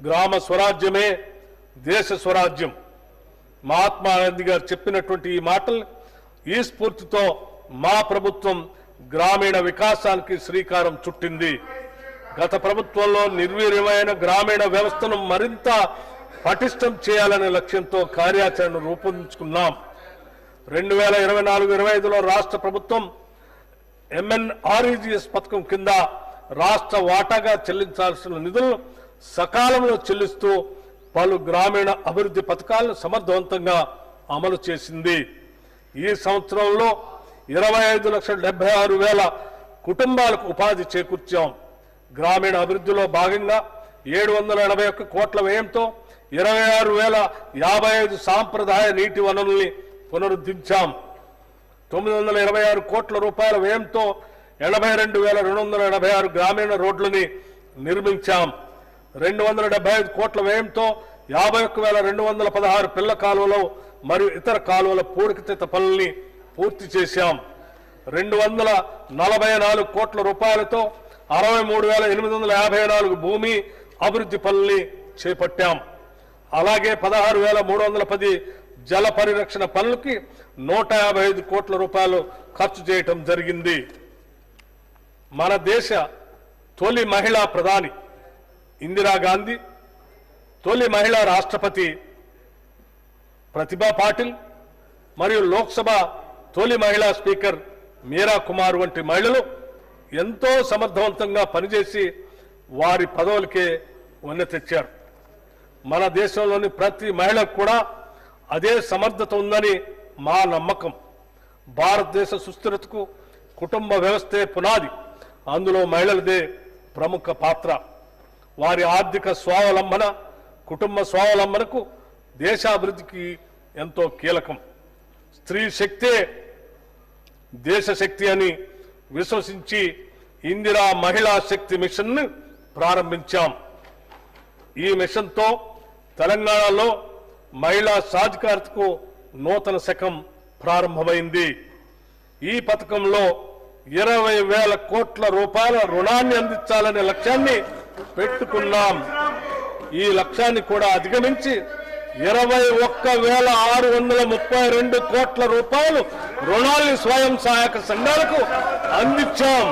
గ్రామ స్వరాజ్యమే దేశ స్వరాజ్యం. మహాత్మా గాంధీ గారు చెప్పినటువంటి ఈ మాటలు, ఈ స్ఫూర్తితో మా ప్రభుత్వం గ్రామీణ వికాసానికి శ్రీకారం చుట్టింది. గత ప్రభుత్వంలో నిర్వీర్యమైన గ్రామీణ వ్యవస్థను మరింత పటిష్టం చేయాలనే లక్ష్యంతో కార్యాచరణ రూపొందించుకున్నాం. 2024-25లో రాష్ట్ర ప్రభుత్వం MNREGS పథకం కింద రాష్ట్ర వాటాగా చెల్లించాల్సిన నిధులను సకాలంలో చెల్లిస్తూ పలు గ్రామీణ అభివృద్ధి పథకాలను సమర్థవంతంగా అమలు చేసింది. ఈ సంవత్సరంలో 25,76,000 కుటుంబాలకు ఉపాధి చేకూర్చాం. గ్రామీణ అభివృద్ధిలో భాగంగా 781 కోట్ల వ్యయంతో 26,055 సాంప్రదాయ నీటి వనరుల్ని పునరుద్ధరించాం. 926 కోట్ల రూపాయల వ్యయంతో 82,286 గ్రామీణ రోడ్లని నిర్మించాం. 275 కోట్ల వ్యయంతో 51,216 పిల్ల కాలువలు మరియు ఇతర కాలువల పూడికతీత పనుల్ని పూర్తి చేశాం. 244 కోట్ల రూపాయలతో 63,854 భూమి అభివృద్ధి పనుల్ని చేపట్టాం. అలాగే 16,310 జల పరిరక్షణ పనులకి 155 కోట్ల రూపాయలు ఖర్చు చేయటం జరిగింది. మన దేశ తొలి మహిళా ప్రధాని ఇందిరాగాంధీ, తొలి మహిళా రాష్ట్రపతి ప్రతిభా పాటిల్ మరియు లోక్సభ తొలి మహిళా స్పీకర్ మీరా కుమార్ వంటి మహిళలు ఎంతో సమర్థవంతంగా పనిచేసి వారి పదవులకే వన్నె తెచ్చారు. మన దేశంలోని ప్రతి మహిళకు కూడా అదే సమర్థత ఉందని మా నమ్మకం. భారతదేశ సుస్థిరతకు కుటుంబ వ్యవస్థే పునాది. అందులో మహిళలదే ప్రముఖ పాత్ర. వారి ఆర్థిక స్వావలంబన, కుటుంబ స్వావలంబనకు దేశాభివృద్ధికి ఎంతో కీలకం. స్త్రీ శక్తే దేశ శక్తి అని విశ్వసించి ఇందిరా మహిళా శక్తి మిషన్ను ప్రారంభించాం. ఈ మిషన్తో తెలంగాణలో మహిళా సాధికారతకు నూతన శకం ప్రారంభమైంది. ఈ పథకంలో 20,000 కోట్ల రూపాయల రుణాన్ని అందించాలనే లక్ష్యాన్ని పెట్టుకున్నాం. ఈ లక్ష్యాన్ని కూడా అధిగమించి 21,632 కోట్ల రూపాయలు రుణాల్ని స్వయం సహాయక సంఘాలకు అందించాం.